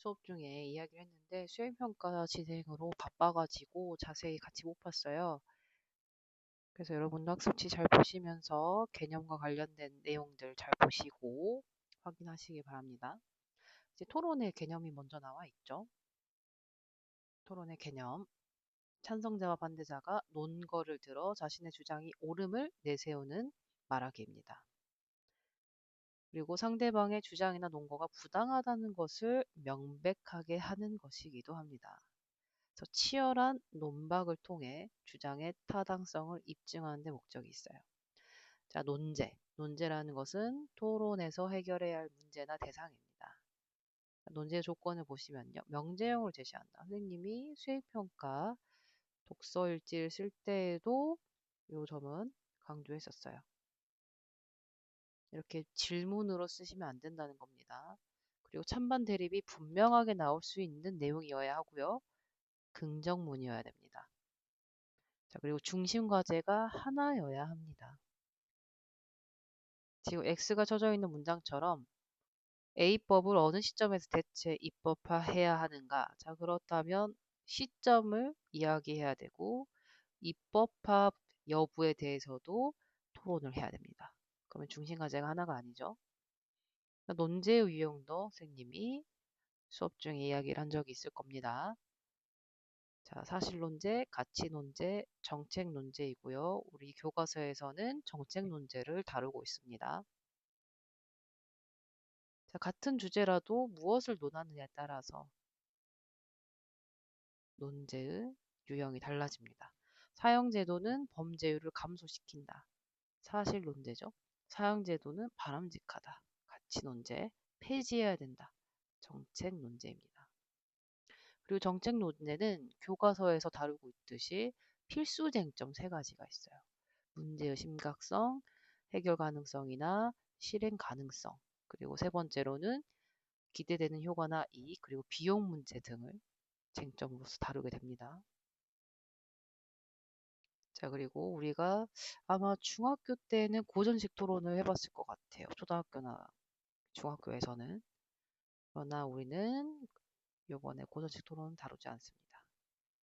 수업 중에 이야기를 했는데 수행평가 진행으로 바빠가지고 자세히 같이 못 봤어요. 그래서 여러분도 학습지 잘 보시면서 개념과 관련된 내용들 잘 보시고 확인하시기 바랍니다. 이제 토론의 개념이 먼저 나와 있죠. 토론의 개념. 찬성자와 반대자가 논거를 들어 자신의 주장이 옳음을 내세우는 말하기입니다. 그리고 상대방의 주장이나 논거가 부당하다는 것을 명백하게 하는 것이기도 합니다. 그래서 치열한 논박을 통해 주장의 타당성을 입증하는 데 목적이 있어요. 자, 논제. 논제라는 것은 토론에서 해결해야 할 문제나 대상입니다. 논제 조건을 보시면요. 명제형을 제시한다. 선생님이 수행평가 독서일지를 쓸 때에도 이 점은 강조했었어요. 이렇게 질문으로 쓰시면 안 된다는 겁니다. 그리고 찬반 대립이 분명하게 나올 수 있는 내용이어야 하고요. 긍정문이어야 됩니다. 자, 그리고 중심 과제가 하나여야 합니다. 지금 X가 쳐져 있는 문장처럼 A법을 어느 시점에서 대체 입법화해야 하는가? 자, 그렇다면 시점을 이야기해야 되고 입법화 여부에 대해서도 토론을 해야 됩니다. 그러면 중심 과제가 하나가 아니죠. 논제의 유형도 선생님이 수업 중에 이야기를 한 적이 있을 겁니다. 자, 사실 논제, 가치 논제, 정책 논제이고요. 우리 교과서에서는 정책 논제를 다루고 있습니다. 자, 같은 주제라도 무엇을 논하느냐에 따라서 논제의 유형이 달라집니다. 사형제도는 범죄율을 감소시킨다. 사실 논제죠. 사형제도는 바람직하다. 가치 논제, 폐지해야 된다. 정책 논제입니다. 그리고 정책 논제는 교과서에서 다루고 있듯이 필수 쟁점 세 가지가 있어요. 문제의 심각성, 해결 가능성이나 실행 가능성, 그리고 세 번째로는 기대되는 효과나 이익, 그리고 비용 문제 등을 쟁점으로서 다루게 됩니다. 자, 그리고 우리가 아마 중학교 때는 고전식 토론을 해봤을 것 같아요. 초등학교나 중학교에서는. 그러나 우리는 이번에 고전식 토론은 다루지 않습니다.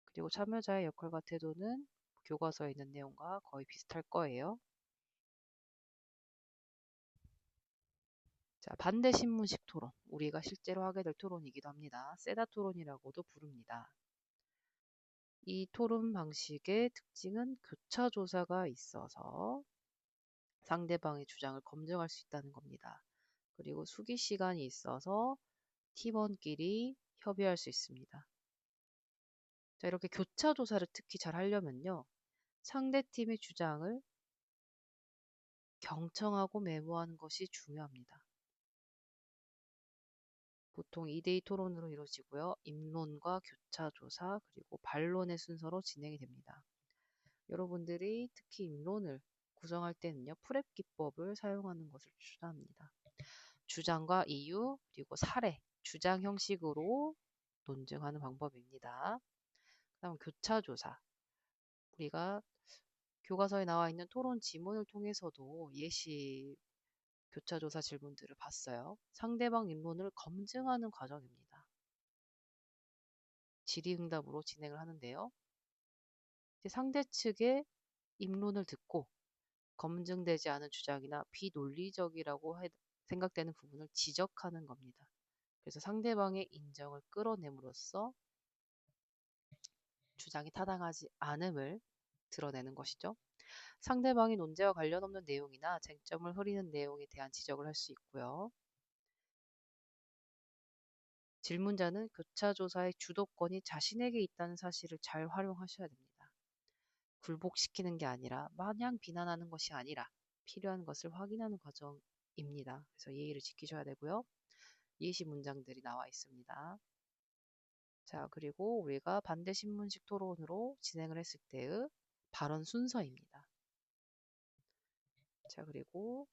그리고 참여자의 역할과 태도는 교과서에 있는 내용과 거의 비슷할 거예요. 자, 반대 신문식 토론. 우리가 실제로 하게 될 토론이기도 합니다. 세다 토론이라고도 부릅니다. 이 토론 방식의 특징은 교차 조사가 있어서 상대방의 주장을 검증할 수 있다는 겁니다. 그리고 수기 시간이 있어서 팀원끼리 협의할 수 있습니다. 자, 이렇게 교차 조사를 특히 잘 하려면요. 상대팀의 주장을 경청하고 메모하는 것이 중요합니다. 보통 2대2 토론으로 이루어지고요. 입론과 교차 조사 그리고 반론의 순서로 진행이 됩니다. 여러분들이 특히 입론을 구성할 때는요. 프렙 기법을 사용하는 것을 추천합니다. 주장과 이유 그리고 사례, 주장 형식으로 논증하는 방법입니다. 그다음 교차 조사. 우리가 교과서에 나와 있는 토론 지문을 통해서도 예시 교차조사 질문들을 봤어요. 상대방 입론을 검증하는 과정입니다. 질의응답으로 진행을 하는데요. 이제 상대 측의 입론을 듣고 검증되지 않은 주장이나 비논리적이라고 생각되는 부분을 지적하는 겁니다. 그래서 상대방의 인정을 끌어냄으로써 주장이 타당하지 않음을 드러내는 것이죠. 상대방이 논제와 관련 없는 내용이나 쟁점을 흐리는 내용에 대한 지적을 할 수 있고요. 질문자는 교차조사의 주도권이 자신에게 있다는 사실을 잘 활용하셔야 됩니다. 굴복시키는 게 아니라 마냥 비난하는 것이 아니라 필요한 것을 확인하는 과정입니다. 그래서 예의를 지키셔야 되고요. 예시 문장들이 나와 있습니다. 자, 그리고 우리가 반대 신문식 토론으로 진행을 했을 때의 발언 순서입니다. 자, 그리고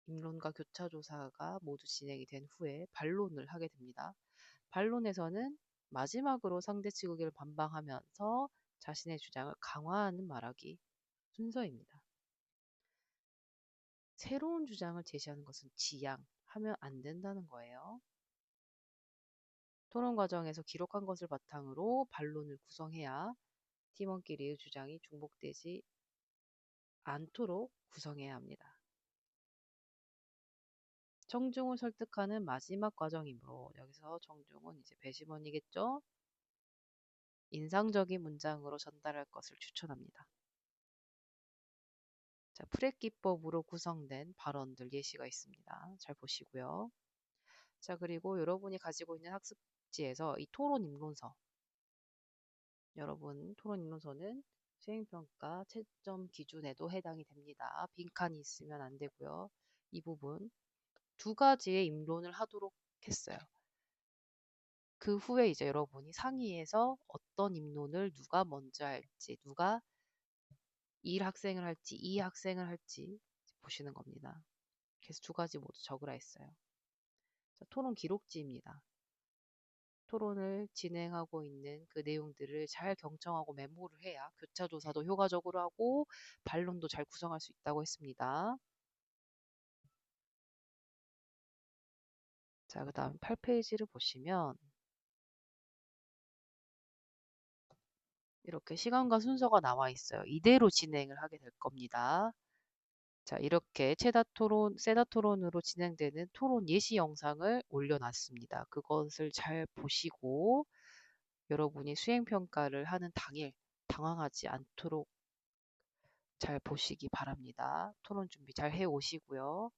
입론과 교차조사가 모두 진행이 된 후에 반론을 하게 됩니다. 반론에서는 마지막으로 상대 측 의견을 반박하면서 자신의 주장을 강화하는 말하기 순서입니다. 새로운 주장을 제시하는 것은 지양하면 안 된다는 거예요. 토론 과정에서 기록한 것을 바탕으로 반론을 구성해야 팀원끼리의 주장이 중복되지 않도록 구성해야 합니다. 청중을 설득하는 마지막 과정이므로 여기서 청중은 이제 배심원이겠죠? 인상적인 문장으로 전달할 것을 추천합니다. 자, 프렛 기법으로 구성된 발언들 예시가 있습니다. 잘 보시고요. 자, 그리고 여러분이 가지고 있는 학습지에서 이 토론 입론서, 여러분 토론 입론서는 수행평가 채점 기준에도 해당이 됩니다. 빈칸이 있으면 안 되고요. 이 부분 두 가지의 입론을 하도록 했어요. 그 후에 이제 여러분이 상의해서 어떤 입론을 누가 먼저 할지, 누가 1 학생을 할지, 2 학생을 할지 보시는 겁니다. 그래서 두 가지 모두 적으라 했어요. 자, 토론 기록지입니다. 토론을 진행하고 있는 그 내용들을 잘 경청하고 메모를 해야 교차 조사도 효과적으로 하고 반론도 잘 구성할 수 있다고 했습니다. 자, 그 다음 8페이지를 보시면 이렇게 시간과 순서가 나와 있어요. 이대로 진행을 하게 될 겁니다. 자, 이렇게 세다 토론으로 진행되는 토론 예시 영상을 올려놨습니다. 그것을 잘 보시고 여러분이 수행평가를 하는 당일 당황하지 않도록 잘 보시기 바랍니다. 토론 준비 잘 해 오시고요.